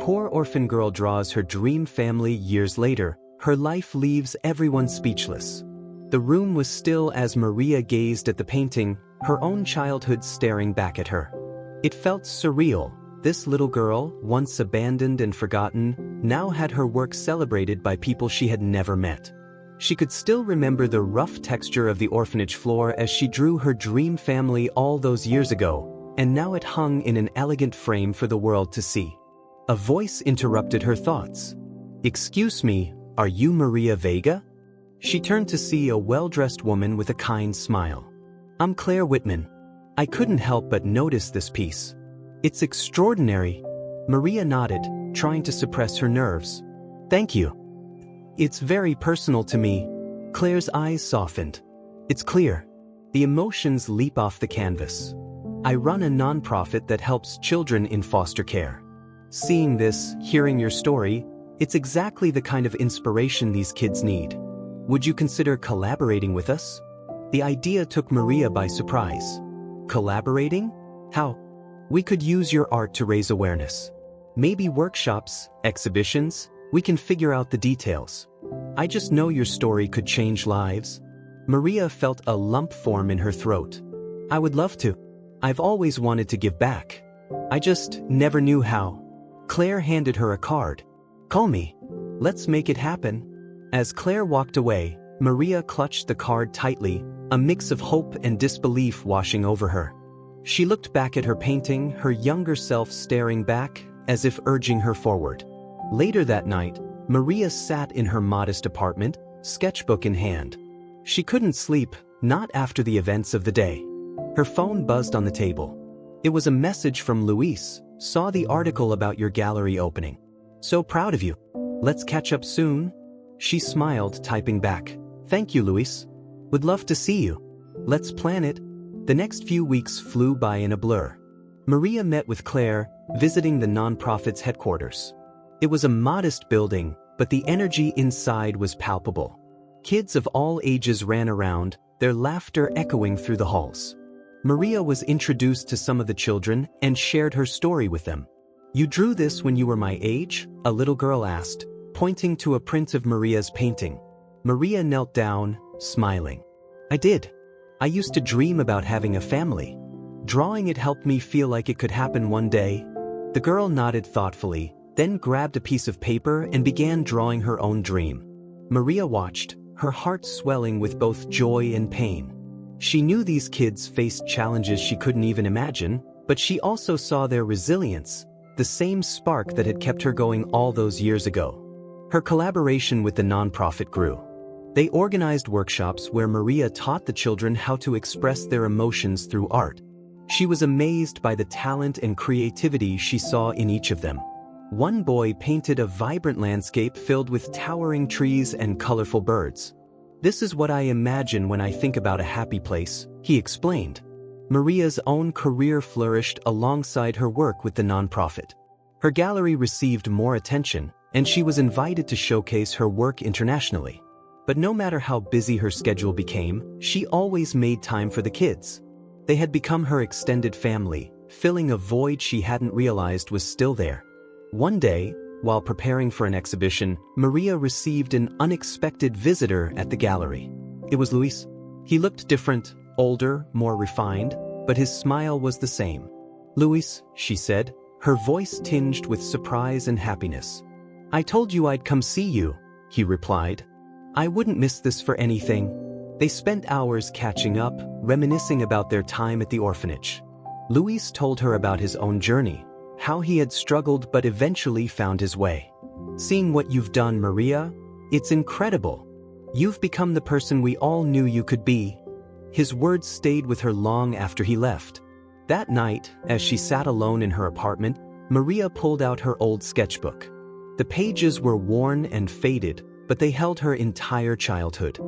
poor orphan girl draws her dream family years later, her life leaves everyone speechless. The room was still as Maria gazed at the painting, her own childhood staring back at her. It felt surreal. This little girl, once abandoned and forgotten, now had her work celebrated by people she had never met. She could still remember the rough texture of the orphanage floor as she drew her dream family all those years ago, and now it hung in an elegant frame for the world to see. A voice interrupted her thoughts. "Excuse me, are you Maria Vega?" She turned to see a well-dressed woman with a kind smile. "I'm Claire Whitman. I couldn't help but notice this piece. It's extraordinary." Maria nodded, trying to suppress her nerves. "Thank you. It's very personal to me." Claire's eyes softened. "It's clear. The emotions leap off the canvas. I run a nonprofit that helps children in foster care. Seeing this, hearing your story, it's exactly the kind of inspiration these kids need. Would you consider collaborating with us?" The idea took Maria by surprise. "Collaborating? How?" "We could use your art to raise awareness. Maybe workshops, exhibitions, we can figure out the details. I just know your story could change lives." Maria felt a lump form in her throat. "I would love to. I've always wanted to give back. I just never knew how." Claire handed her a card. "Call me. Let's make it happen." As Claire walked away, Maria clutched the card tightly, a mix of hope and disbelief washing over her. She looked back at her painting, her younger self staring back, as if urging her forward. Later that night, Maria sat in her modest apartment, sketchbook in hand. She couldn't sleep, not after the events of the day. Her phone buzzed on the table. It was a message from Luis. "Saw the article about your gallery opening. So proud of you. Let's catch up soon." She smiled, typing back, "Thank you, Luis. Would love to see you. Let's plan it." The next few weeks flew by in a blur. Maria met with Claire, visiting the nonprofit's headquarters. It was a modest building, but the energy inside was palpable. Kids of all ages ran around, their laughter echoing through the halls. Maria was introduced to some of the children and shared her story with them. "You drew this when you were my age?" a little girl asked, pointing to a print of Maria's painting. Maria knelt down, smiling. "I did. I used to dream about having a family. Drawing it helped me feel like it could happen one day." The girl nodded thoughtfully, then grabbed a piece of paper and began drawing her own dream. Maria watched, her heart swelling with both joy and pain. She knew these kids faced challenges she couldn't even imagine, but she also saw their resilience, the same spark that had kept her going all those years ago. Her collaboration with the nonprofit grew. They organized workshops where Maria taught the children how to express their emotions through art. She was amazed by the talent and creativity she saw in each of them. One boy painted a vibrant landscape filled with towering trees and colorful birds. "This is what I imagine when I think about a happy place," he explained. Maria's own career flourished alongside her work with the nonprofit. Her gallery received more attention, and she was invited to showcase her work internationally. But no matter how busy her schedule became, she always made time for the kids. They had become her extended family, filling a void she hadn't realized was still there. One day, while preparing for an exhibition, Maria received an unexpected visitor at the gallery. It was Luis. He looked different, older, more refined, but his smile was the same. "Luis," she said, her voice tinged with surprise and happiness. "I told you I'd come see you," he replied. "I wouldn't miss this for anything." They spent hours catching up, reminiscing about their time at the orphanage. Luis told her about his own journey, how he had struggled but eventually found his way. "Seeing what you've done, Maria, it's incredible. You've become the person we all knew you could be." His words stayed with her long after he left. That night, as she sat alone in her apartment, Maria pulled out her old sketchbook. The pages were worn and faded, but they held her entire childhood.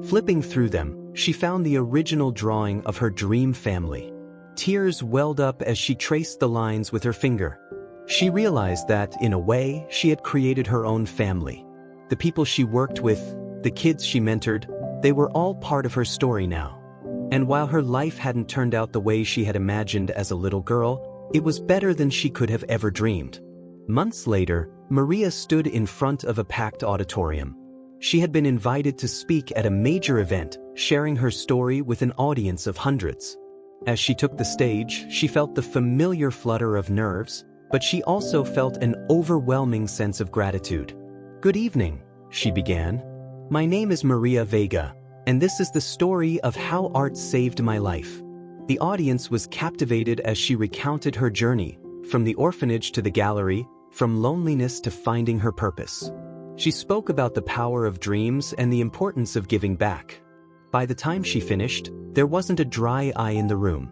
Flipping through them, she found the original drawing of her dream family. Tears welled up as she traced the lines with her finger. She realized that, in a way, she had created her own family. The people she worked with, the kids she mentored, they were all part of her story now. And while her life hadn't turned out the way she had imagined as a little girl, it was better than she could have ever dreamed. Months later, Maria stood in front of a packed auditorium. She had been invited to speak at a major event, sharing her story with an audience of hundreds. As she took the stage, she felt the familiar flutter of nerves, but she also felt an overwhelming sense of gratitude. "Good evening," she began. "My name is Maria Vega, and this is the story of how art saved my life." The audience was captivated as she recounted her journey, from the orphanage to the gallery, from loneliness to finding her purpose. She spoke about the power of dreams and the importance of giving back. By the time she finished, there wasn't a dry eye in the room.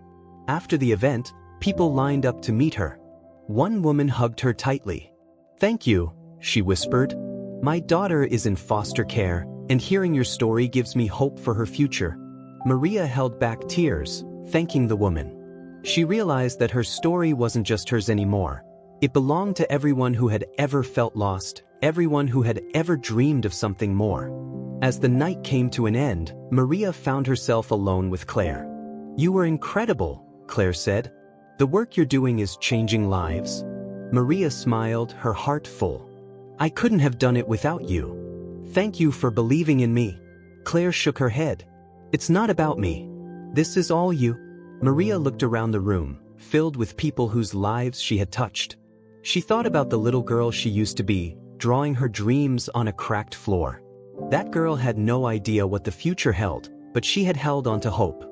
After the event, people lined up to meet her. One woman hugged her tightly. "Thank you," she whispered. "My daughter is in foster care, and hearing your story gives me hope for her future." Maria held back tears, thanking the woman. She realized that her story wasn't just hers anymore. It belonged to everyone who had ever felt lost, everyone who had ever dreamed of something more. As the night came to an end, Maria found herself alone with Claire. "You were incredible," Claire said. "The work you're doing is changing lives." Maria smiled, her heart full. "I couldn't have done it without you. Thank you for believing in me." Claire shook her head. "It's not about me. This is all you." Maria looked around the room, filled with people whose lives she had touched. She thought about the little girl she used to be, drawing her dreams on a cracked floor. That girl had no idea what the future held, but she had held on to hope.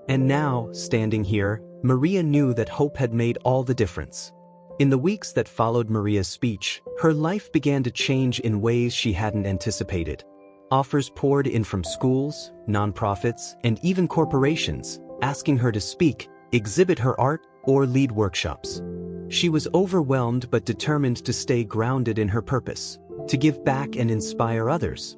And now, standing here, Maria knew that hope had made all the difference. In the weeks that followed Maria's speech, her life began to change in ways she hadn't anticipated. Offers poured in from schools, nonprofits, and even corporations, asking her to speak, exhibit her art, or lead workshops. She was overwhelmed but determined to stay grounded in her purpose, to give back and inspire others.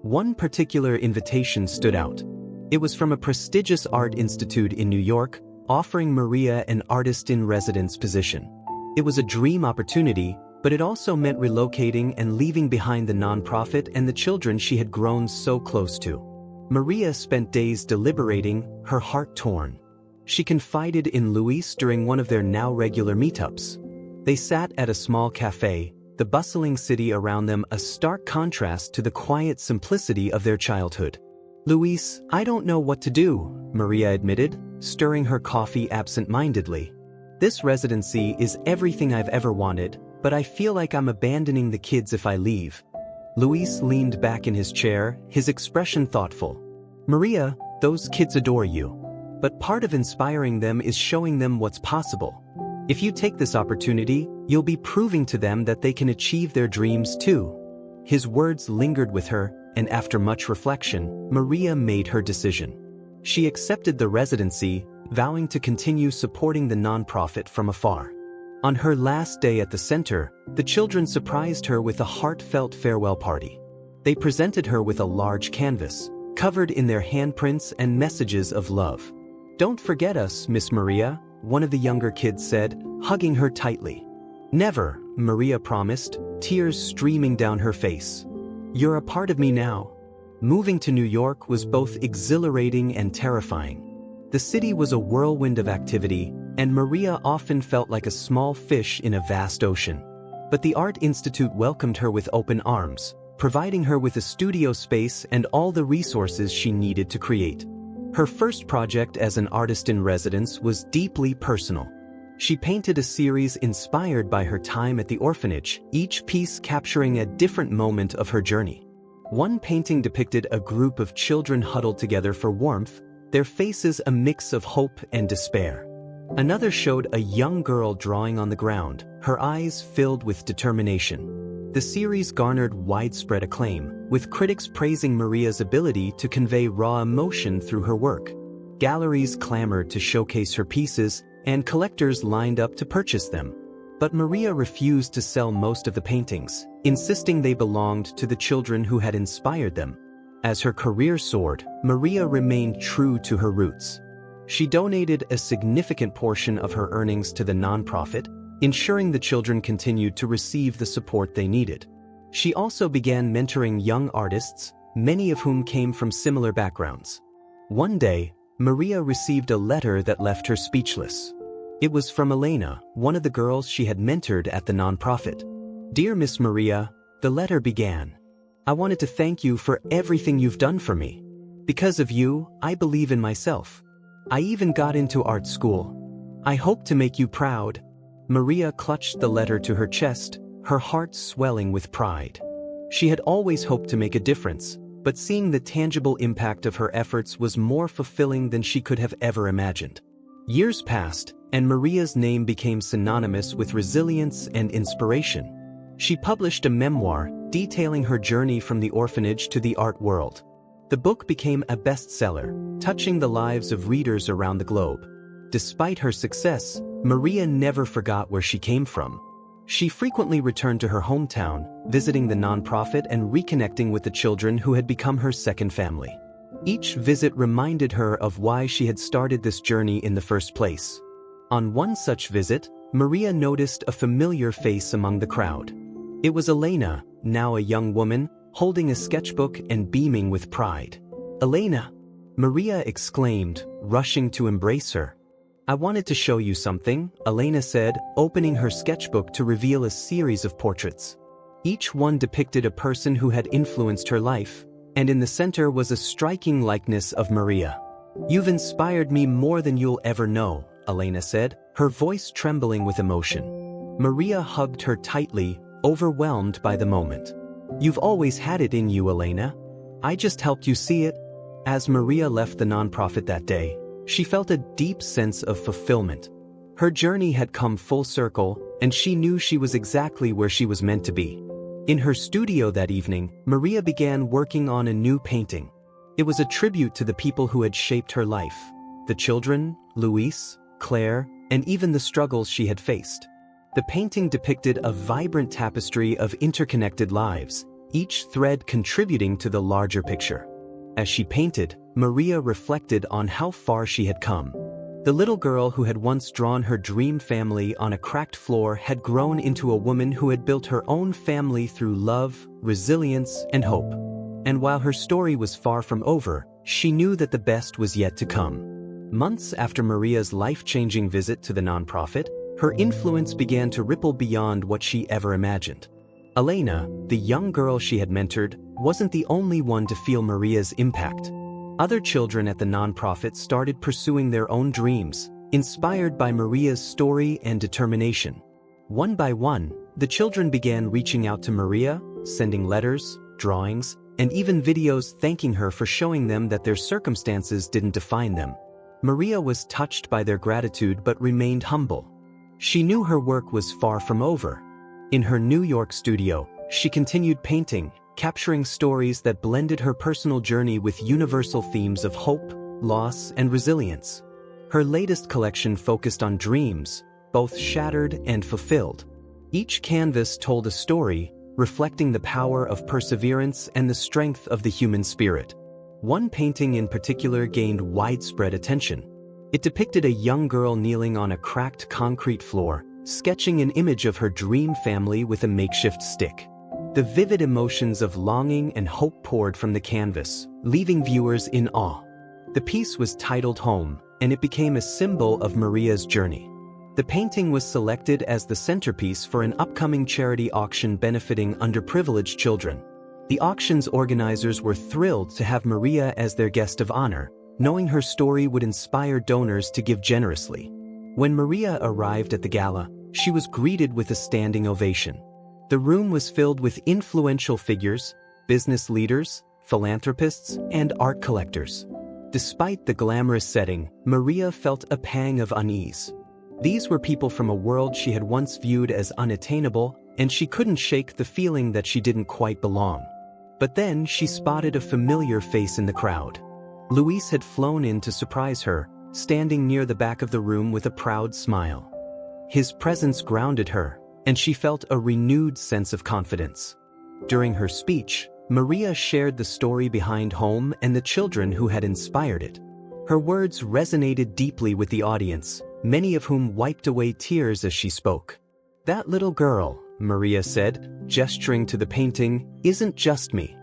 One particular invitation stood out. It was from a prestigious art institute in New York, offering Maria an artist-in-residence position. It was a dream opportunity, but it also meant relocating and leaving behind the nonprofit and the children she had grown so close to. Maria spent days deliberating, her heart torn. She confided in Luis during one of their now regular meetups. They sat at a small cafe, the bustling city around them a stark contrast to the quiet simplicity of their childhood. "Luis, I don't know what to do," Maria admitted, stirring her coffee absent-mindedly. "This residency is everything I've ever wanted, but I feel like I'm abandoning the kids if I leave." Luis leaned back in his chair, his expression thoughtful. "Maria, those kids adore you. But part of inspiring them is showing them what's possible. If you take this opportunity, you'll be proving to them that they can achieve their dreams too." His words lingered with her, and after much reflection, Maria made her decision. She accepted the residency, vowing to continue supporting the nonprofit from afar. On her last day at the center, the children surprised her with a heartfelt farewell party. They presented her with a large canvas, covered in their handprints and messages of love. "Don't forget us, Miss Maria," one of the younger kids said, hugging her tightly. "Never," Maria promised, tears streaming down her face. "You're a part of me now." Moving to New York was both exhilarating and terrifying. The city was a whirlwind of activity, and Maria often felt like a small fish in a vast ocean. But the Art Institute welcomed her with open arms, providing her with a studio space and all the resources she needed to create. Her first project as an artist-in-residence was deeply personal. She painted a series inspired by her time at the orphanage, each piece capturing a different moment of her journey. One painting depicted a group of children huddled together for warmth, their faces a mix of hope and despair. Another showed a young girl drawing on the ground, her eyes filled with determination. The series garnered widespread acclaim, with critics praising Maria's ability to convey raw emotion through her work. Galleries clamored to showcase her pieces, and collectors lined up to purchase them. But Maria refused to sell most of the paintings, insisting they belonged to the children who had inspired them. As her career soared, Maria remained true to her roots. She donated a significant portion of her earnings to the nonprofit, ensuring the children continued to receive the support they needed. She also began mentoring young artists, many of whom came from similar backgrounds. One day, Maria received a letter that left her speechless. It was from Elena, one of the girls she had mentored at the nonprofit. "Dear Miss Maria," the letter began. "I wanted to thank you for everything you've done for me. Because of you, I believe in myself. I even got into art school. I hope to make you proud." Maria clutched the letter to her chest, her heart swelling with pride. She had always hoped to make a difference, but seeing the tangible impact of her efforts was more fulfilling than she could have ever imagined. Years passed, and Maria's name became synonymous with resilience and inspiration. She published a memoir detailing her journey from the orphanage to the art world. The book became a bestseller, touching the lives of readers around the globe. Despite her success, Maria never forgot where she came from. She frequently returned to her hometown, visiting the nonprofit and reconnecting with the children who had become her second family. Each visit reminded her of why she had started this journey in the first place. On one such visit, Maria noticed a familiar face among the crowd. It was Elena, now a young woman, holding a sketchbook and beaming with pride. "Elena!" Maria exclaimed, rushing to embrace her. "I wanted to show you something," Elena said, opening her sketchbook to reveal a series of portraits. Each one depicted a person who had influenced her life, and in the center was a striking likeness of Maria. "You've inspired me more than you'll ever know," Elena said, her voice trembling with emotion. Maria hugged her tightly, overwhelmed by the moment. "You've always had it in you, Elena. I just helped you see it." As Maria left the nonprofit that day, she felt a deep sense of fulfillment. Her journey had come full circle, and she knew she was exactly where she was meant to be. In her studio that evening, Maria began working on a new painting. It was a tribute to the people who had shaped her life: the children, Luis, Claire, and even the struggles she had faced. The painting depicted a vibrant tapestry of interconnected lives, each thread contributing to the larger picture. As she painted, Maria reflected on how far she had come. The little girl who had once drawn her dream family on a cracked floor had grown into a woman who had built her own family through love, resilience, and hope. And while her story was far from over, she knew that the best was yet to come. Months after Maria's life-changing visit to the nonprofit, her influence began to ripple beyond what she ever imagined. Elena, the young girl she had mentored, wasn't the only one to feel Maria's impact. Other children at the nonprofit started pursuing their own dreams, inspired by Maria's story and determination. One by one, the children began reaching out to Maria, sending letters, drawings, and even videos thanking her for showing them that their circumstances didn't define them. Maria was touched by their gratitude but remained humble. She knew her work was far from over. In her New York studio, she continued painting, capturing stories that blended her personal journey with universal themes of hope, loss, and resilience. Her latest collection focused on dreams, both shattered and fulfilled. Each canvas told a story, reflecting the power of perseverance and the strength of the human spirit. One painting in particular gained widespread attention. It depicted a young girl kneeling on a cracked concrete floor, sketching an image of her dream family with a makeshift stick. The vivid emotions of longing and hope poured from the canvas, leaving viewers in awe. The piece was titled Home, and it became a symbol of Maria's journey. The painting was selected as the centerpiece for an upcoming charity auction benefiting underprivileged children. The auction's organizers were thrilled to have Maria as their guest of honor, knowing her story would inspire donors to give generously. When Maria arrived at the gala, she was greeted with a standing ovation. The room was filled with influential figures, business leaders, philanthropists, and art collectors. Despite the glamorous setting, Maria felt a pang of unease. These were people from a world she had once viewed as unattainable, and she couldn't shake the feeling that she didn't quite belong. But then she spotted a familiar face in the crowd. Luis had flown in to surprise her, standing near the back of the room with a proud smile. His presence grounded her, and she felt a renewed sense of confidence. During her speech, Maria shared the story behind Home and the children who had inspired it. Her words resonated deeply with the audience, many of whom wiped away tears as she spoke. "That little girl," Maria said, gesturing to the painting, "isn't just me.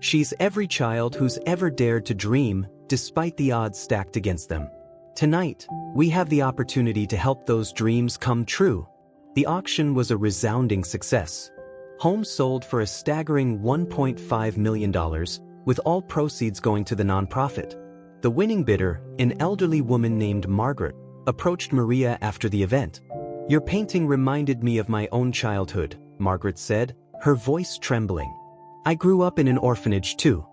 She's every child who's ever dared to dream, despite the odds stacked against them. Tonight, we have the opportunity to help those dreams come true. The auction was a resounding success. Homes sold for a staggering $1.5 million, with all proceeds going to the nonprofit. The winning bidder, an elderly woman named Margaret, approached Maria after the event. "Your painting reminded me of my own childhood," Margaret said, her voice trembling. "I grew up in an orphanage too.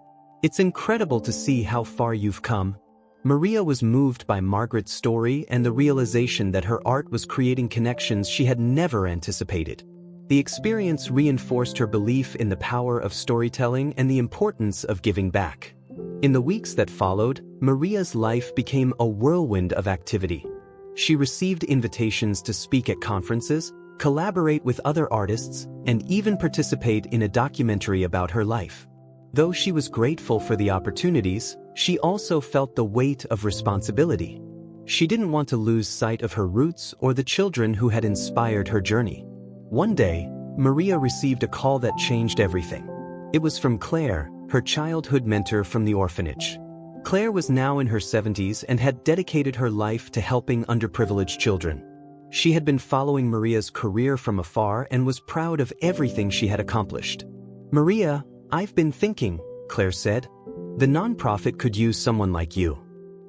It's incredible to see how far you've come." Maria was moved by Margaret's story and the realization that her art was creating connections she had never anticipated. The experience reinforced her belief in the power of storytelling and the importance of giving back. In the weeks that followed, Maria's life became a whirlwind of activity. She received invitations to speak at conferences, collaborate with other artists, and even participate in a documentary about her life. Though she was grateful for the opportunities, she also felt the weight of responsibility. She didn't want to lose sight of her roots or the children who had inspired her journey. One day, Maria received a call that changed everything. It was from Claire, her childhood mentor from the orphanage. Claire was now in her 70s and had dedicated her life to helping underprivileged children. She had been following Maria's career from afar and was proud of everything she had accomplished. "Maria, I've been thinking," Claire said. "The nonprofit could use someone like you.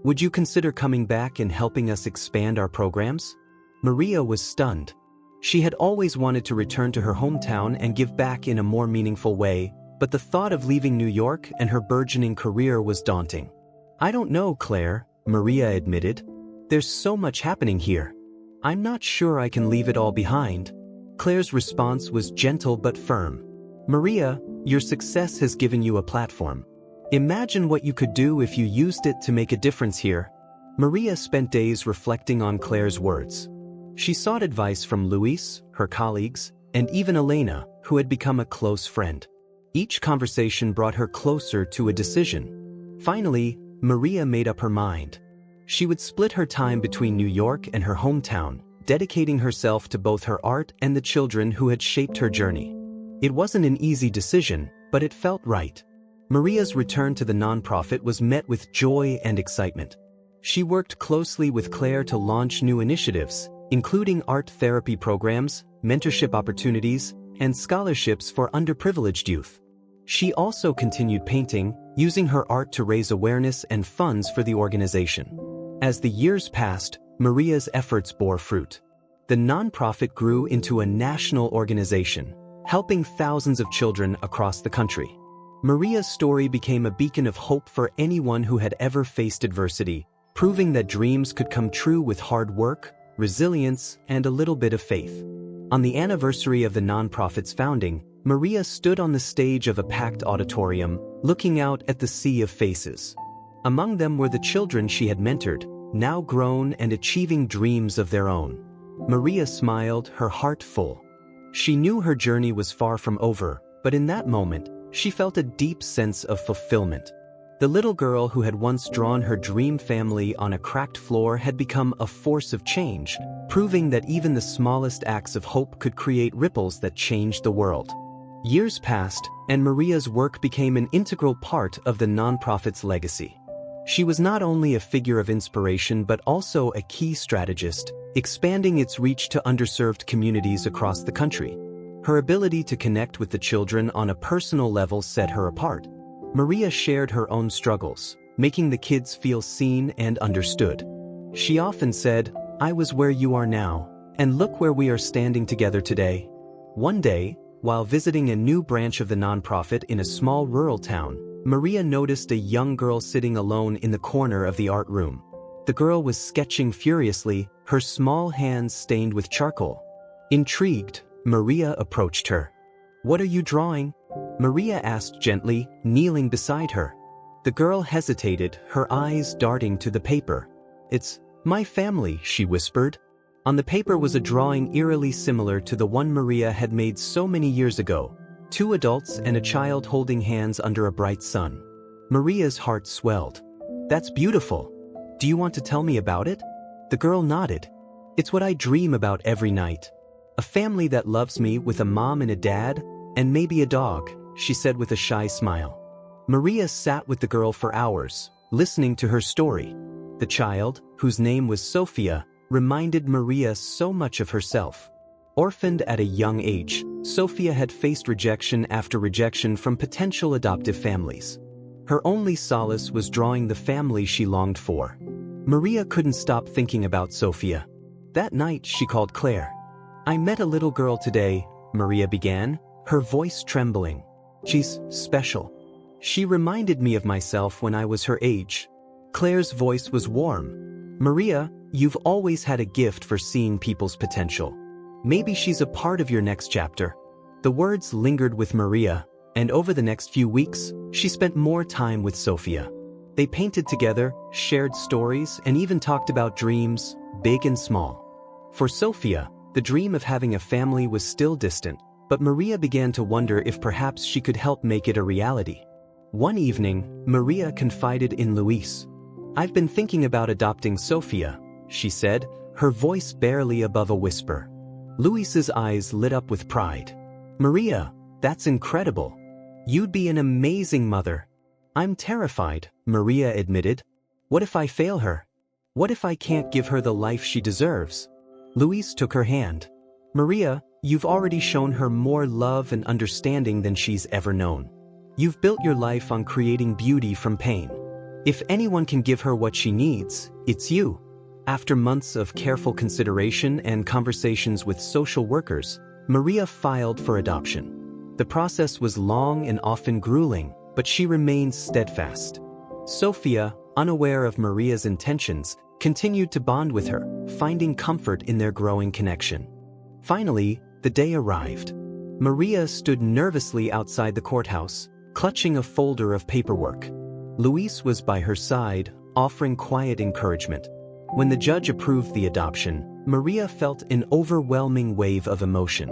Would you consider coming back and helping us expand our programs?" Maria was stunned. She had always wanted to return to her hometown and give back in a more meaningful way, but the thought of leaving New York and her burgeoning career was daunting. "I don't know, Claire," Maria admitted. "There's so much happening here. I'm not sure I can leave it all behind." Claire's response was gentle but firm. "Maria, your success has given you a platform. Imagine what you could do if you used it to make a difference here." Maria spent days reflecting on Claire's words. She sought advice from Luis, her colleagues, and even Elena, who had become a close friend. Each conversation brought her closer to a decision. Finally, Maria made up her mind. She would split her time between New York and her hometown, dedicating herself to both her art and the children who had shaped her journey. It wasn't an easy decision, but it felt right. Maria's return to the nonprofit was met with joy and excitement. She worked closely with Claire to launch new initiatives, including art therapy programs, mentorship opportunities, and scholarships for underprivileged youth. She also continued painting, using her art to raise awareness and funds for the organization. As the years passed, Maria's efforts bore fruit. The nonprofit grew into a national organization, helping thousands of children across the country. Maria's story became a beacon of hope for anyone who had ever faced adversity, proving that dreams could come true with hard work, resilience, and a little bit of faith. On the anniversary of the nonprofit's founding, Maria stood on the stage of a packed auditorium, looking out at the sea of faces. Among them were the children she had mentored, now grown and achieving dreams of their own. Maria smiled, her heart full. She knew her journey was far from over, but in that moment, she felt a deep sense of fulfillment. The little girl who had once drawn her dream family on a cracked floor had become a force of change, proving that even the smallest acts of hope could create ripples that changed the world. Years passed, and Maria's work became an integral part of the nonprofit's legacy. She was not only a figure of inspiration but also a key strategist, expanding its reach to underserved communities across the country. Her ability to connect with the children on a personal level set her apart. Maria shared her own struggles, making the kids feel seen and understood. She often said, "I was where you are now, and look where we are standing together today." One day, while visiting a new branch of the nonprofit in a small rural town, Maria noticed a young girl sitting alone in the corner of the art room. The girl was sketching furiously, her small hands stained with charcoal. Intrigued, Maria approached her. "What are you drawing?" Maria asked gently, kneeling beside her. The girl hesitated, her eyes darting to the paper. "It's my family," she whispered. On the paper was a drawing eerily similar to the one Maria had made so many years ago, 2 adults and a child holding hands under a bright sun. Maria's heart swelled. "That's beautiful. Do you want to tell me about it?" The girl nodded. "It's what I dream about every night. A family that loves me with a mom and a dad, and maybe a dog," she said with a shy smile. Maria sat with the girl for hours, listening to her story. The child, whose name was Sophia, reminded Maria so much of herself. Orphaned at a young age, Sophia had faced rejection after rejection from potential adoptive families. Her only solace was drawing the family she longed for. Maria couldn't stop thinking about Sophia. That night she called Claire. "I met a little girl today," Maria began, her voice trembling. "She's special. She reminded me of myself when I was her age." Claire's voice was warm. "Maria, you've always had a gift for seeing people's potential. Maybe she's a part of your next chapter." The words lingered with Maria, and over the next few weeks, she spent more time with Sophia. They painted together, shared stories, and even talked about dreams, big and small. For Sophia, the dream of having a family was still distant, but Maria began to wonder if perhaps she could help make it a reality. One evening, Maria confided in Luis. "I've been thinking about adopting Sophia," she said, her voice barely above a whisper. Luis's eyes lit up with pride. "Maria, that's incredible. You'd be an amazing mother." "I'm terrified," Maria admitted. "What if I fail her? What if I can't give her the life she deserves?" Luis took her hand. "Maria, you've already shown her more love and understanding than she's ever known. You've built your life on creating beauty from pain. If anyone can give her what she needs, it's you." After months of careful consideration and conversations with social workers, Maria filed for adoption. The process was long and often grueling, but she remained steadfast. Sophia, unaware of Maria's intentions, continued to bond with her, finding comfort in their growing connection. Finally, the day arrived. Maria stood nervously outside the courthouse, clutching a folder of paperwork. Luis was by her side, offering quiet encouragement. When the judge approved the adoption, Maria felt an overwhelming wave of emotion.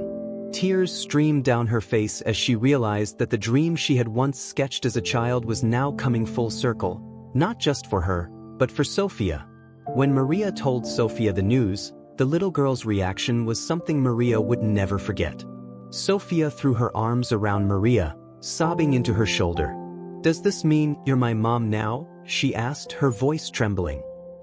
Tears streamed down her face as she realized that the dream she had once sketched as a child was now coming full circle, not just for her, but for Sophia. When Maria told Sophia the news, the little girl's reaction was something Maria would never forget. Sophia threw her arms around Maria, sobbing into her shoulder. "Does this mean you're my mom now?" she asked, her voice trembling.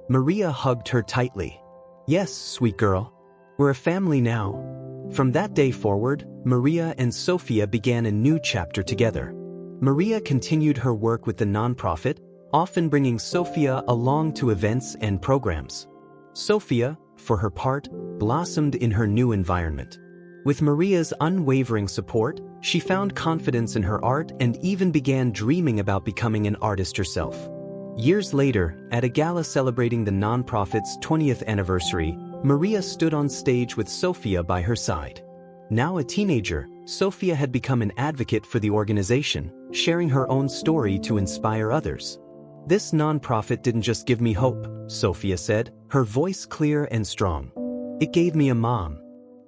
Maria hugged her tightly. "Yes, sweet girl. We're a family now." From that day forward, Maria and Sophia began a new chapter together. Maria continued her work with the nonprofit, often bringing Sophia along to events and programs. Sophia, for her part, blossomed in her new environment. With Maria's unwavering support, she found confidence in her art and even began dreaming about becoming an artist herself. Years later, at a gala celebrating the nonprofit's 20th anniversary, Maria stood on stage with Sophia by her side. Now a teenager, Sophia had become an advocate for the organization, sharing her own story to inspire others. "This nonprofit didn't just give me hope," Sophia said, her voice clear and strong. "It gave me a mom.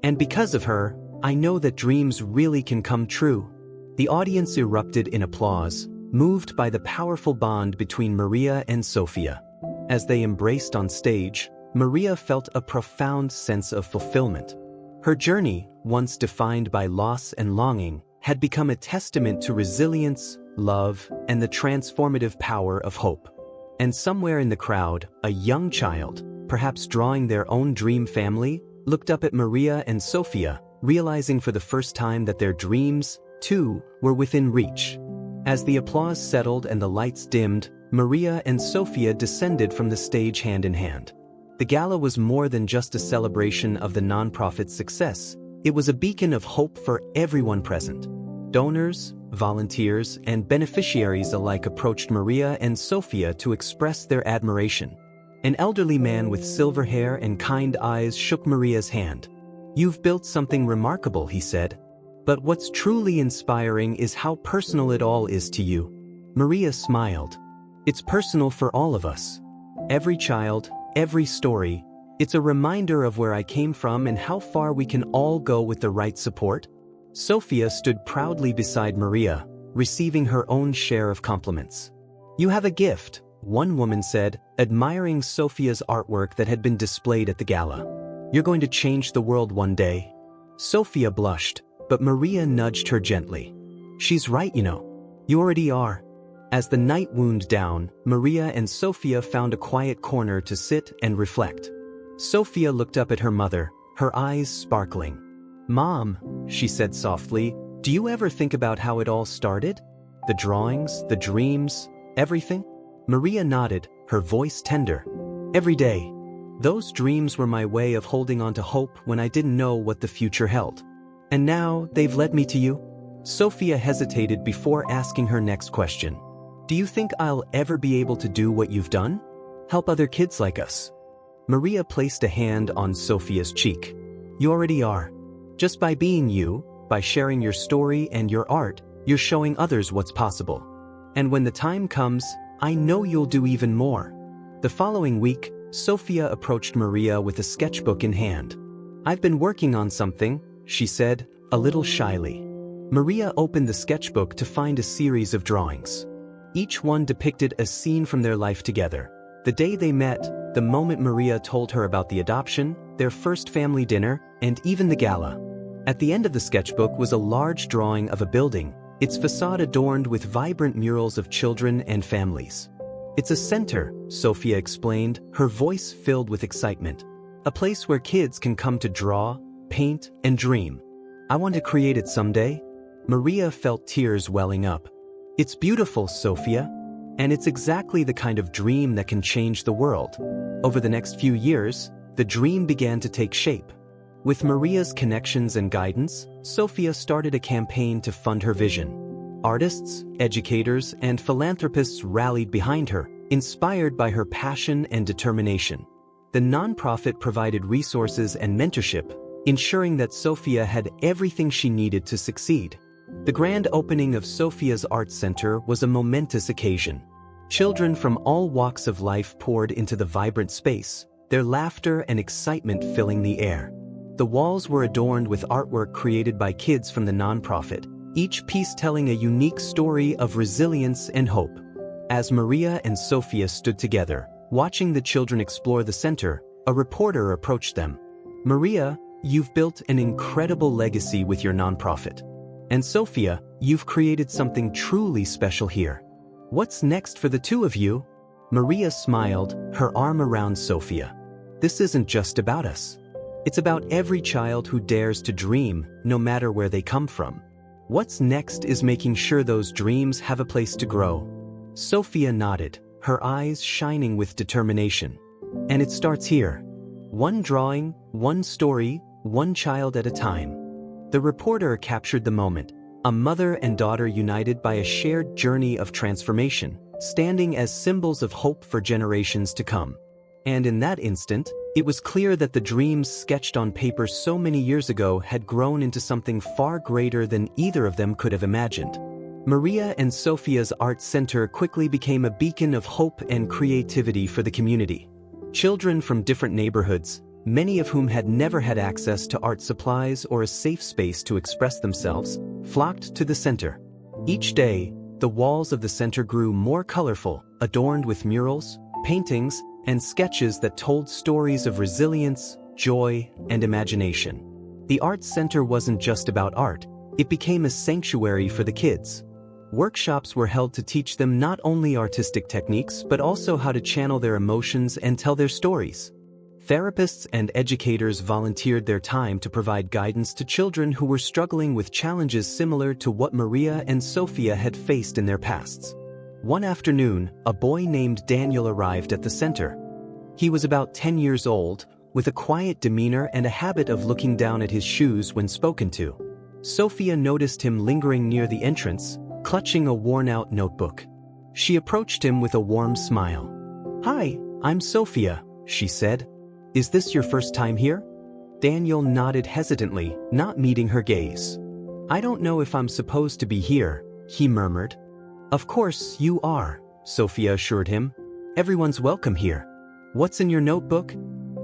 And because of her, I know that dreams really can come true." The audience erupted in applause, moved by the powerful bond between Maria and Sophia. As they embraced on stage, Maria felt a profound sense of fulfillment. Her journey, once defined by loss and longing, had become a testament to resilience, love, and the transformative power of hope. And somewhere in the crowd, a young child, perhaps drawing their own dream family, looked up at Maria and Sophia, realizing for the first time that their dreams, too, were within reach. As the applause settled and the lights dimmed, Maria and Sophia descended from the stage hand in hand. The gala was more than just a celebration of the nonprofit's success. It was a beacon of hope for everyone present. Donors, volunteers, and beneficiaries alike approached Maria and Sophia to express their admiration. An elderly man with silver hair and kind eyes shook Maria's hand. "You've built something remarkable," he said. "But what's truly inspiring is how personal it all is to you." Maria smiled. "It's personal for all of us. Every child, every story. It's a reminder of where I came from and how far we can all go with the right support." Sophia stood proudly beside Maria, receiving her own share of compliments. "You have a gift," one woman said, admiring Sophia's artwork that had been displayed at the gala. "You're going to change the world one day." Sophia blushed, but Maria nudged her gently. "She's right, you know. You already are." As the night wound down, Maria and Sophia found a quiet corner to sit and reflect. Sophia looked up at her mother, her eyes sparkling. "Mom," she said softly, "do you ever think about how it all started? The drawings, the dreams, everything?" Maria nodded, her voice tender. "Every day. Those dreams were my way of holding on to hope when I didn't know what the future held. And now they've led me to you." Sophia hesitated before asking her next question. "Do you think I'll ever be able to do what you've done? Help other kids like us?" Maria placed a hand on Sophia's cheek. "You already are. Just by being you, by sharing your story and your art, you're showing others what's possible. And when the time comes, I know you'll do even more." The following week, Sophia approached Maria with a sketchbook in hand. "I've been working on something," she said, a little shyly. Maria opened the sketchbook to find a series of drawings. Each one depicted a scene from their life together. The day they met, the moment Maria told her about the adoption, their first family dinner, and even the gala. At the end of the sketchbook was a large drawing of a building, its facade adorned with vibrant murals of children and families. "It's a center," Sophia explained, her voice filled with excitement. "A place where kids can come to draw, paint, and dream. I want to create it someday." Maria felt tears welling up. "It's beautiful, Sophia. And it's exactly the kind of dream that can change the world." Over the next few years, the dream began to take shape. With Maria's connections and guidance, Sophia started a campaign to fund her vision. Artists, educators, and philanthropists rallied behind her, inspired by her passion and determination. The nonprofit provided resources and mentorship, ensuring that Sophia had everything she needed to succeed. The grand opening of Sophia's Art Center was a momentous occasion. Children from all walks of life poured into the vibrant space, their laughter and excitement filling the air. The walls were adorned with artwork created by kids from the nonprofit, each piece telling a unique story of resilience and hope. As Maria and Sophia stood together, watching the children explore the center, a reporter approached them. "Maria, you've built an incredible legacy with your nonprofit. And Sophia, you've created something truly special here. What's next for the two of you?" Maria smiled, her arm around Sophia. "This isn't just about us. It's about every child who dares to dream, no matter where they come from. What's next is making sure those dreams have a place to grow." Sophia nodded, her eyes shining with determination. "And it starts here. One drawing, one story, one child at a time." The reporter captured the moment, a mother and daughter united by a shared journey of transformation, standing as symbols of hope for generations to come. And in that instant, it was clear that the dreams sketched on paper so many years ago had grown into something far greater than either of them could have imagined. Maria and Sophia's Art Center quickly became a beacon of hope and creativity for the community. Children from different neighborhoods, many of whom had never had access to art supplies or a safe space to express themselves, flocked to the center. Each day, the walls of the center grew more colorful, adorned with murals, paintings, and sketches that told stories of resilience, joy, and imagination. The Art Center wasn't just about art, it became a sanctuary for the kids. Workshops were held to teach them not only artistic techniques but also how to channel their emotions and tell their stories. Therapists and educators volunteered their time to provide guidance to children who were struggling with challenges similar to what Maria and Sophia had faced in their pasts. One afternoon, a boy named Daniel arrived at the center. He was about 10 years old, with a quiet demeanor and a habit of looking down at his shoes when spoken to. Sophia noticed him lingering near the entrance, clutching a worn-out notebook. She approached him with a warm smile. "Hi, I'm Sophia," she said. "Is this your first time here?" Daniel nodded hesitantly, not meeting her gaze. "I don't know if I'm supposed to be here," he murmured. "Of course you are," Sophia assured him. "Everyone's welcome here. What's in your notebook?"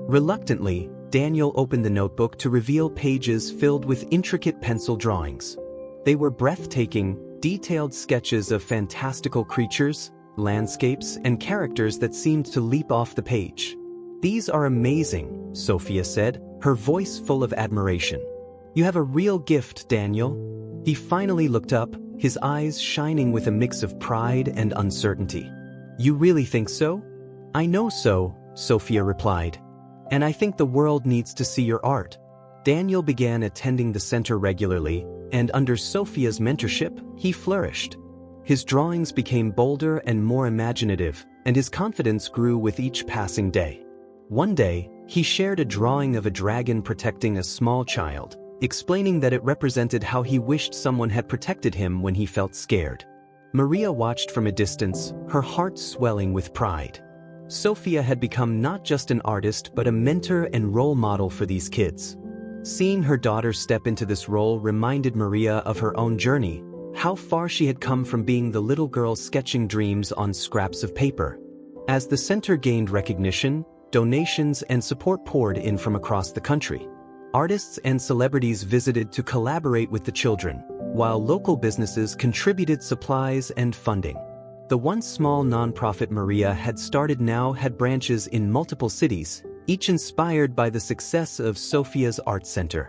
Reluctantly, Daniel opened the notebook to reveal pages filled with intricate pencil drawings. They were breathtaking, detailed sketches of fantastical creatures, landscapes, and characters that seemed to leap off the page. "These are amazing," Sophia said, her voice full of admiration. "You have a real gift, Daniel." He finally looked up, his eyes shining with a mix of pride and uncertainty. "You really think so?" "I know so," Sophia replied. "And I think the world needs to see your art." Daniel began attending the center regularly, and under Sophia's mentorship, he flourished. His drawings became bolder and more imaginative, and his confidence grew with each passing day. One day, he shared a drawing of a dragon protecting a small child, explaining that it represented how he wished someone had protected him when he felt scared. Maria watched from a distance, her heart swelling with pride. Sophia had become not just an artist but a mentor and role model for these kids. Seeing her daughter step into this role reminded Maria of her own journey, how far she had come from being the little girl sketching dreams on scraps of paper. As the center gained recognition, donations and support poured in from across the country. Artists and celebrities visited to collaborate with the children, while local businesses contributed supplies and funding. The once small nonprofit Maria had started now had branches in multiple cities, each inspired by the success of Sophia's art center.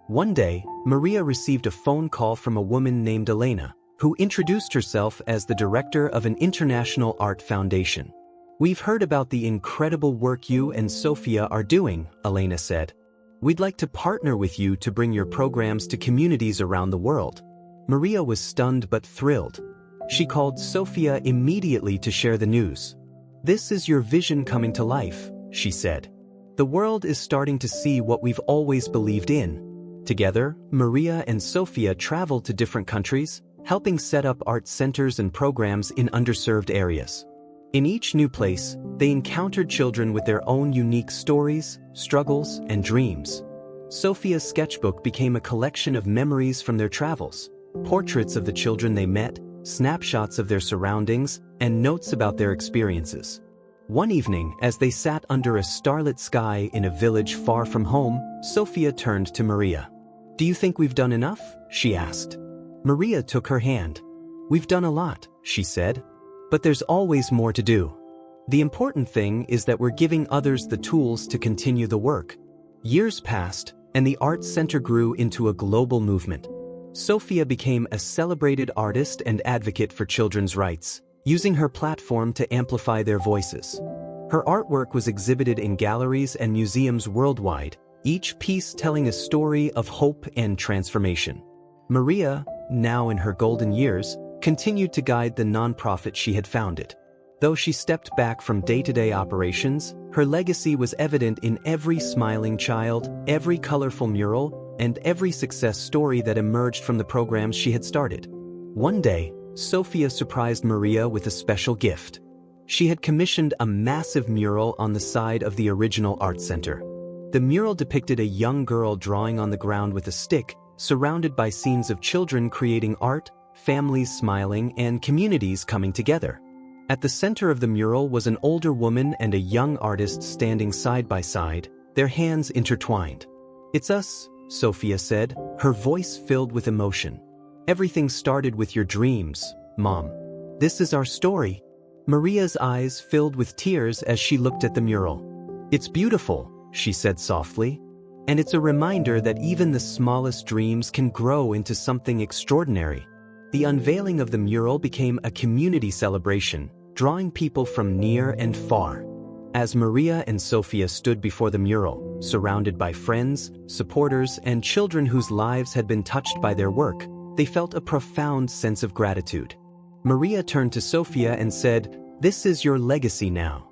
One day, Maria received a phone call from a woman named Elena, who introduced herself as the director of an international art foundation. "We've heard about the incredible work you and Sophia are doing," Elena said. "We'd like to partner with you to bring your programs to communities around the world." Maria was stunned but thrilled. She called Sophia immediately to share the news. "This is your vision coming to life," she said. "The world is starting to see what we've always believed in." Together, Maria and Sophia traveled to different countries, helping set up art centers and programs in underserved areas. In each new place, they encountered children with their own unique stories, struggles, and dreams. Sophia's sketchbook became a collection of memories from their travels, portraits of the children they met, snapshots of their surroundings, and notes about their experiences. One evening, as they sat under a starlit sky in a village far from home, Sophia turned to Maria. "Do you think we've done enough?" she asked. Maria took her hand. "We've done a lot," she said. "But there's always more to do. The important thing is that we're giving others the tools to continue the work." Years passed, and the art center grew into a global movement. Sophia became a celebrated artist and advocate for children's rights, using her platform to amplify their voices. Her artwork was exhibited in galleries and museums worldwide, each piece telling a story of hope and transformation. Maria, now in her golden years, continued to guide the nonprofit she had founded. Though she stepped back from day-to-day operations, her legacy was evident in every smiling child, every colorful mural, and every success story that emerged from the programs she had started. One day, Sophia surprised Maria with a special gift. She had commissioned a massive mural on the side of the original art center. The mural depicted a young girl drawing on the ground with a stick, surrounded by scenes of children creating art, families smiling, and communities coming together. At the center of the mural was an older woman and a young artist standing side by side, their hands intertwined. "It's us," Sophia said, her voice filled with emotion. "Everything started with your dreams, Mom. This is our story." Maria's eyes filled with tears as she looked at the mural. "It's beautiful," she said softly. "And it's a reminder that even the smallest dreams can grow into something extraordinary." The unveiling of the mural became a community celebration, drawing people from near and far. As Maria and Sophia stood before the mural, surrounded by friends, supporters, and children whose lives had been touched by their work, they felt a profound sense of gratitude. Maria turned to Sophia and said, "This is your legacy now.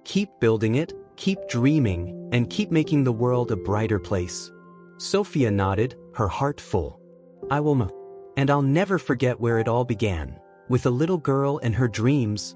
Keep building it, keep dreaming, and keep making the world a brighter place." Sophia nodded, her heart full. "I will, and I'll never forget where it all began, with a little girl and her dreams."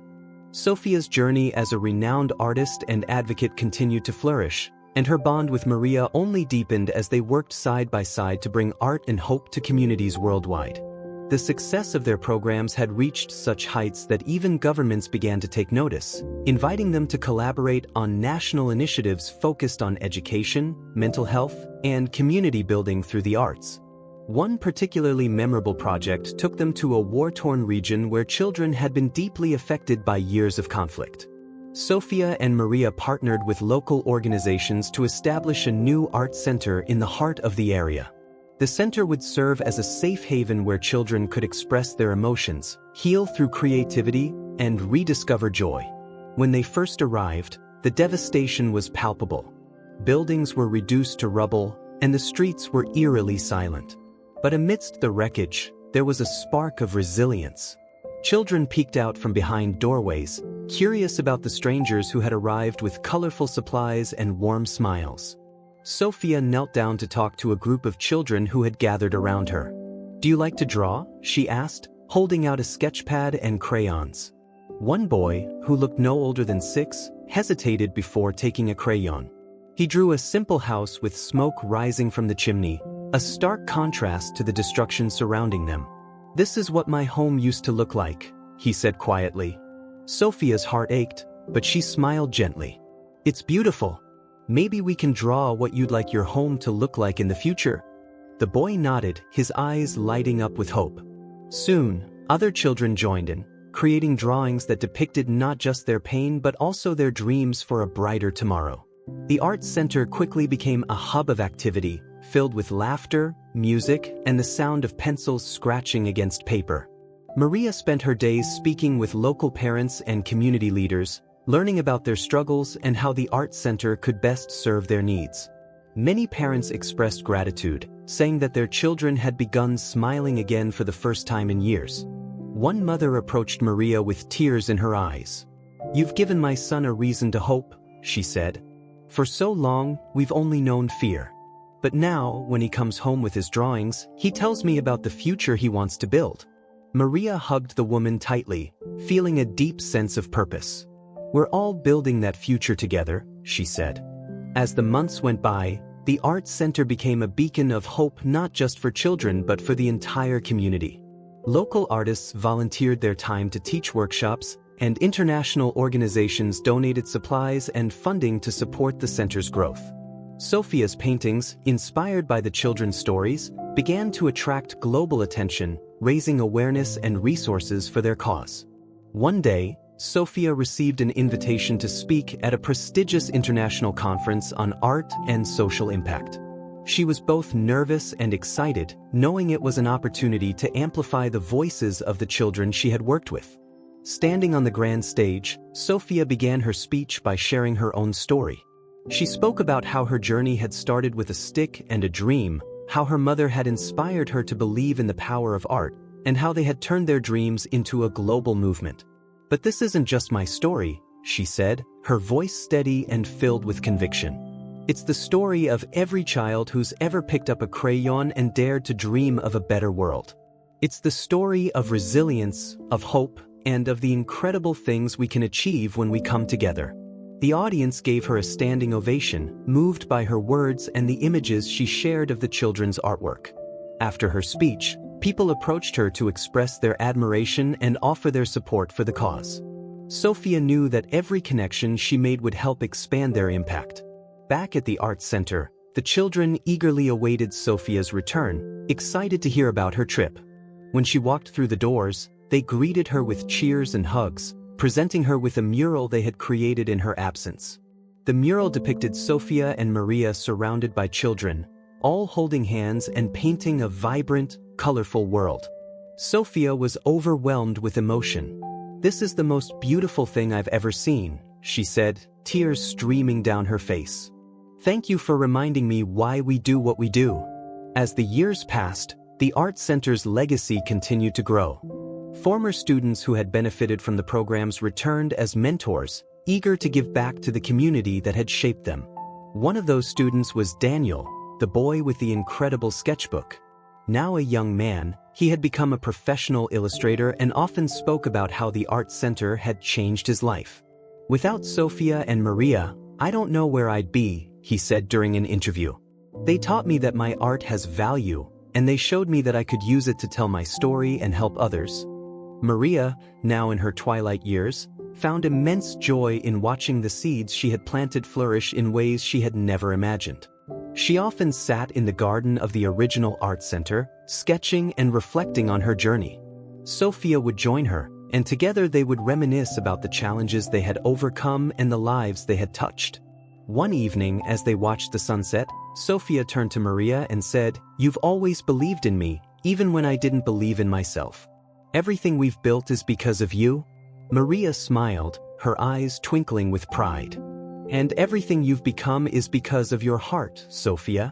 Sophia's journey as a renowned artist and advocate continued to flourish, and her bond with Maria only deepened as they worked side by side to bring art and hope to communities worldwide. The success of their programs had reached such heights that even governments began to take notice, inviting them to collaborate on national initiatives focused on education, mental health, and community building through the arts. One particularly memorable project took them to a war-torn region where children had been deeply affected by years of conflict. Sophia and Maria partnered with local organizations to establish a new art center in the heart of the area. The center would serve as a safe haven where children could express their emotions, heal through creativity, and rediscover joy. When they first arrived, the devastation was palpable. Buildings were reduced to rubble, and the streets were eerily silent. But amidst the wreckage, there was a spark of resilience. Children peeked out from behind doorways, curious about the strangers who had arrived with colorful supplies and warm smiles. Sophia knelt down to talk to a group of children who had gathered around her. "Do you like to draw?" she asked, holding out a sketchpad and crayons. One boy, who looked no older than 6, hesitated before taking a crayon. He drew a simple house with smoke rising from the chimney, a stark contrast to the destruction surrounding them. "This is what my home used to look like," he said quietly. Sophia's heart ached, but she smiled gently. "It's beautiful. Maybe we can draw what you'd like your home to look like in the future." The boy nodded, his eyes lighting up with hope. Soon, other children joined in, creating drawings that depicted not just their pain but also their dreams for a brighter tomorrow. The art center quickly became a hub of activity, filled with laughter, music, and the sound of pencils scratching against paper. Maria spent her days speaking with local parents and community leaders, learning about their struggles and how the art center could best serve their needs. Many parents expressed gratitude, saying that their children had begun smiling again for the first time in years. One mother approached Maria with tears in her eyes. "You've given my son a reason to hope," she said. "For so long, we've only known fear. But now, when he comes home with his drawings, he tells me about the future he wants to build." Maria hugged the woman tightly, feeling a deep sense of purpose. "We're all building that future together," she said. As the months went by, the art center became a beacon of hope not just for children but for the entire community. Local artists volunteered their time to teach workshops, and international organizations donated supplies and funding to support the center's growth. Sophia's paintings, inspired by the children's stories, began to attract global attention, raising awareness and resources for their cause. One day, Sophia received an invitation to speak at a prestigious international conference on art and social impact. She was both nervous and excited, knowing it was an opportunity to amplify the voices of the children she had worked with. Standing on the grand stage, Sophia began her speech by sharing her own story. She spoke about how her journey had started with a stick and a dream, how her mother had inspired her to believe in the power of art, and how they had turned their dreams into a global movement. "But this isn't just my story," she said, her voice steady and filled with conviction. "It's the story of every child who's ever picked up a crayon and dared to dream of a better world. It's the story of resilience, of hope, and of the incredible things we can achieve when we come together." The audience gave her a standing ovation, moved by her words and the images she shared of the children's artwork. After her speech, people approached her to express their admiration and offer their support for the cause. Sophia knew that every connection she made would help expand their impact. Back at the art center, the children eagerly awaited Sophia's return, excited to hear about her trip. When she walked through the doors, they greeted her with cheers and hugs, presenting her with a mural they had created in her absence. The mural depicted Sophia and Maria surrounded by children, all holding hands and painting a vibrant, colorful world. Sophia was overwhelmed with emotion. "This is the most beautiful thing I've ever seen," she said, tears streaming down her face. "Thank you for reminding me why we do what we do." As the years passed, the art center's legacy continued to grow. Former students who had benefited from the programs returned as mentors, eager to give back to the community that had shaped them. One of those students was Daniel, the boy with the incredible sketchbook. Now a young man, he had become a professional illustrator and often spoke about how the art center had changed his life. "Without Sophia and Maria, I don't know where I'd be," he said during an interview. "They taught me that my art has value, and they showed me that I could use it to tell my story and help others." Maria, now in her twilight years, found immense joy in watching the seeds she had planted flourish in ways she had never imagined. She often sat in the garden of the original art center, sketching and reflecting on her journey. Sophia would join her, and together they would reminisce about the challenges they had overcome and the lives they had touched. One evening, as they watched the sunset, Sophia turned to Maria and said, "You've always believed in me, even when I didn't believe in myself. Everything we've built is because of you." Maria smiled, her eyes twinkling with pride. "And everything you've become is because of your heart, Sophia.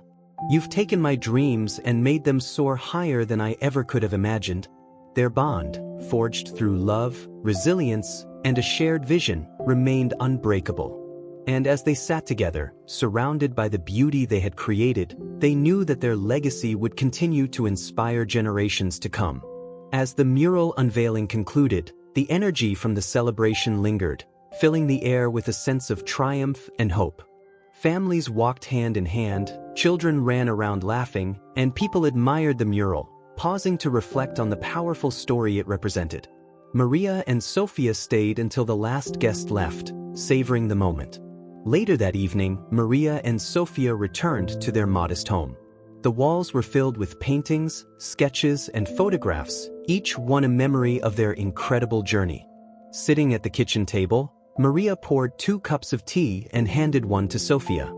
You've taken my dreams and made them soar higher than I ever could have imagined." Their bond, forged through love, resilience, and a shared vision, remained unbreakable. And as they sat together, surrounded by the beauty they had created, they knew that their legacy would continue to inspire generations to come. As the mural unveiling concluded, the energy from the celebration lingered, filling the air with a sense of triumph and hope. Families walked hand in hand, children ran around laughing, and people admired the mural, pausing to reflect on the powerful story it represented. Maria and Sophia stayed until the last guest left, savoring the moment. Later that evening, Maria and Sophia returned to their modest home. The walls were filled with paintings, sketches, and photographs, each one a memory of their incredible journey. Sitting at the kitchen table, Maria poured 2 cups of tea and handed one to Sophia.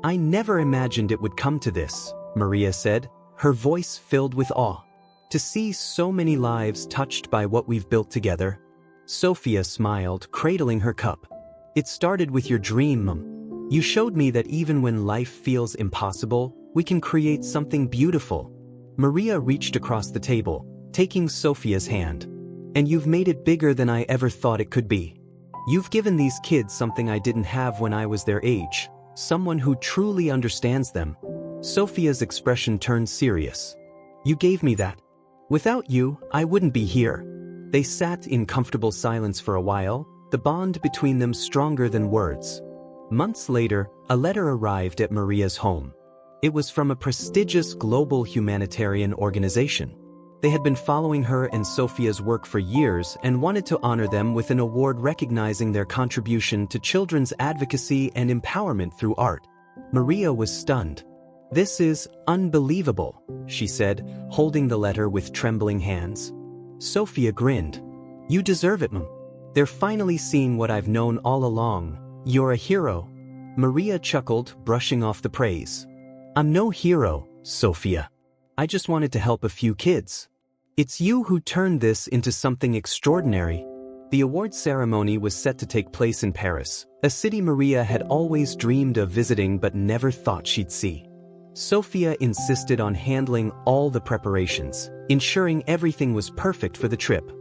"I never imagined it would come to this," Maria said, her voice filled with awe. "To see so many lives touched by what we've built together." Sophia smiled, cradling her cup. "It started with your dream, Mum. You showed me that even when life feels impossible, we can create something beautiful." Maria reached across the table, taking Sophia's hand. "And you've made it bigger than I ever thought it could be. You've given these kids something I didn't have when I was their age, someone who truly understands them." Sophia's expression turned serious. "You gave me that. Without you, I wouldn't be here." They sat in comfortable silence for a while, the bond between them stronger than words. Months later, a letter arrived at Maria's home. It was from a prestigious global humanitarian organization. They had been following her and Sophia's work for years and wanted to honor them with an award recognizing their contribution to children's advocacy and empowerment through art. Maria was stunned. "This is unbelievable," she said, holding the letter with trembling hands. Sophia grinned. "You deserve it, Mum. They're finally seeing what I've known all along. You're a hero." Maria chuckled, brushing off the praise. "I'm no hero, Sophia. I just wanted to help a few kids. It's you who turned this into something extraordinary." The award ceremony was set to take place in Paris, a city Maria had always dreamed of visiting but never thought she'd see. Sophia insisted on handling all the preparations, ensuring everything was perfect for the trip.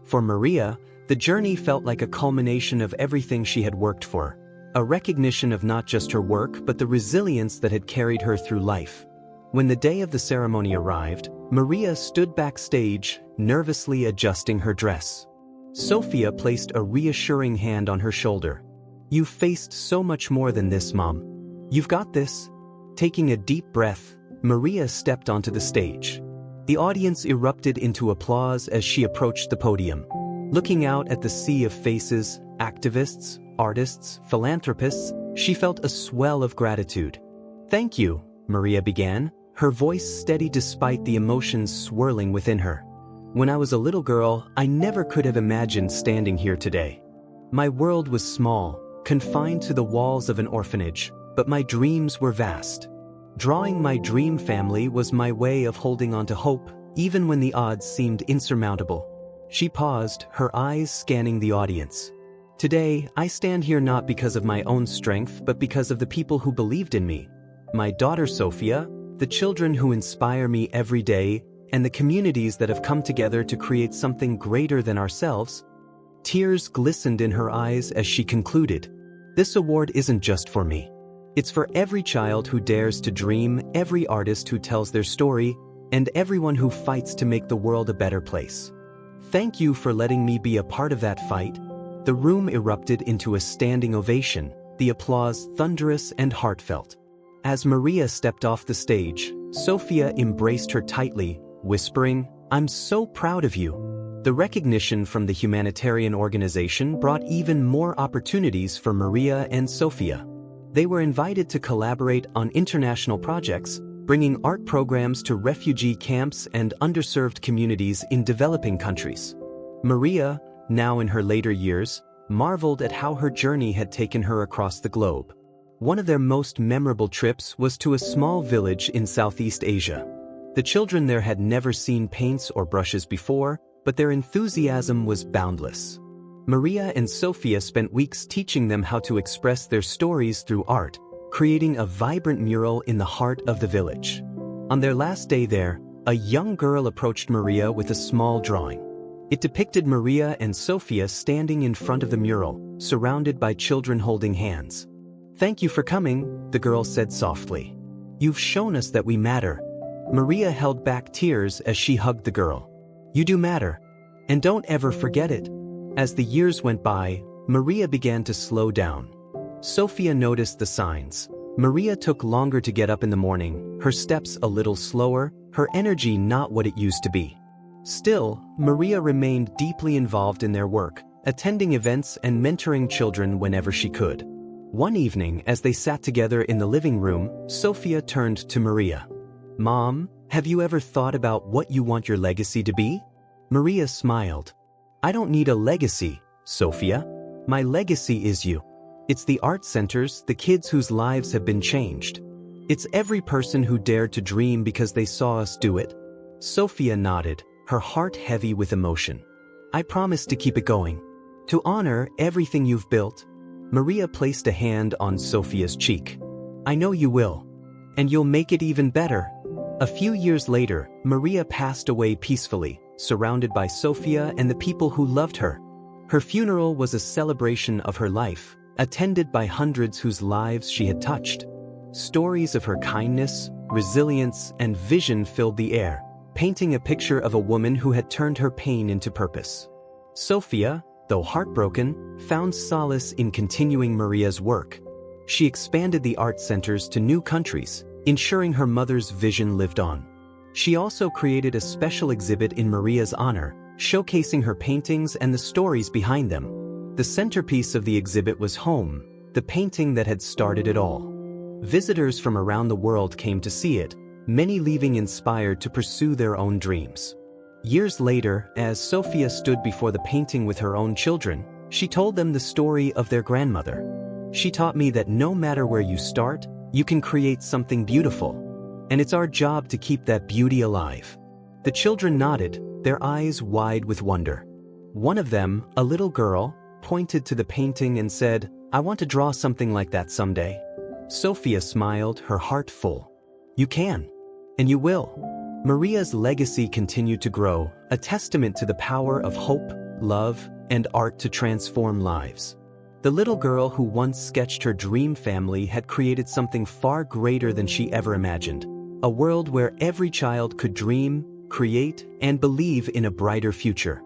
For Maria, the journey felt like a culmination of everything she had worked for, a recognition of not just her work but the resilience that had carried her through life. When the day of the ceremony arrived, Maria stood backstage, nervously adjusting her dress. Sophia placed a reassuring hand on her shoulder. "You've faced so much more than this, Mom. You've got this." Taking a deep breath, Maria stepped onto the stage. The audience erupted into applause as she approached the podium. Looking out at the sea of faces, activists, artists, philanthropists, she felt a swell of gratitude. "Thank you," Maria began, her voice steady despite the emotions swirling within her. "When I was a little girl, I never could have imagined standing here today. My world was small, confined to the walls of an orphanage, but my dreams were vast. Drawing my dream family was my way of holding on to hope, even when the odds seemed insurmountable." She paused, her eyes scanning the audience. "Today, I stand here not because of my own strength but because of the people who believed in me. My daughter Sophia, the children who inspire me every day, and the communities that have come together to create something greater than ourselves." Tears glistened in her eyes as she concluded. "This award isn't just for me. It's for every child who dares to dream, every artist who tells their story, and everyone who fights to make the world a better place. Thank you for letting me be a part of that fight." The room erupted into a standing ovation, the applause thunderous and heartfelt. As Maria stepped off the stage, Sophia embraced her tightly, whispering, "I'm so proud of you." The recognition from the humanitarian organization brought even more opportunities for Maria and Sophia. They were invited to collaborate on international projects, bringing art programs to refugee camps and underserved communities in developing countries. Maria, now in her later years, marveled at how her journey had taken her across the globe. One of their most memorable trips was to a small village in Southeast Asia. The children there had never seen paints or brushes before, but their enthusiasm was boundless. Maria and Sofia spent weeks teaching them how to express their stories through art, creating a vibrant mural in the heart of the village. On their last day there, a young girl approached Maria with a small drawing. It depicted Maria and Sofia standing in front of the mural, surrounded by children holding hands. "Thank you for coming," the girl said softly. "You've shown us that we matter." Maria held back tears as she hugged the girl. "You do matter. And don't ever forget it." As the years went by, Maria began to slow down. Sofia noticed the signs. Maria took longer to get up in the morning, her steps a little slower, her energy not what it used to be. Still, Maria remained deeply involved in their work, attending events and mentoring children whenever she could. One evening, as they sat together in the living room, Sofia turned to Maria. "Mom, have you ever thought about what you want your legacy to be?" Maria smiled. "I don't need a legacy, Sofia. My legacy is you. It's the art centers, the kids whose lives have been changed. It's every person who dared to dream because they saw us do it." Sofia nodded, her heart heavy with emotion. "I promise to keep it going. To honor everything you've built." Maria placed a hand on Sofia's cheek. "I know you will. And you'll make it even better." A few years later, Maria passed away peacefully, surrounded by Sofia and the people who loved her. Her funeral was a celebration of her life, attended by hundreds whose lives she had touched. Stories of her kindness, resilience, and vision filled the air, painting a picture of a woman who had turned her pain into purpose. Sofia, though heartbroken, found solace in continuing Maria's work. She expanded the art centers to new countries, ensuring her mother's vision lived on. She also created a special exhibit in Maria's honor, showcasing her paintings and the stories behind them. The centerpiece of the exhibit was Home, the painting that had started it all. Visitors from around the world came to see it, many leaving inspired to pursue their own dreams. Years later, as Sofia stood before the painting with her own children, she told them the story of their grandmother. "She taught me that no matter where you start, you can create something beautiful. And it's our job to keep that beauty alive." The children nodded, their eyes wide with wonder. One of them, a little girl, pointed to the painting and said, "I want to draw something like that someday." Sofia smiled, her heart full. "You can. And you will." Maria's legacy continued to grow, a testament to the power of hope, love, and art to transform lives. The little girl who once sketched her dream family had created something far greater than she ever imagined. A world where every child could dream, create, and believe in a brighter future.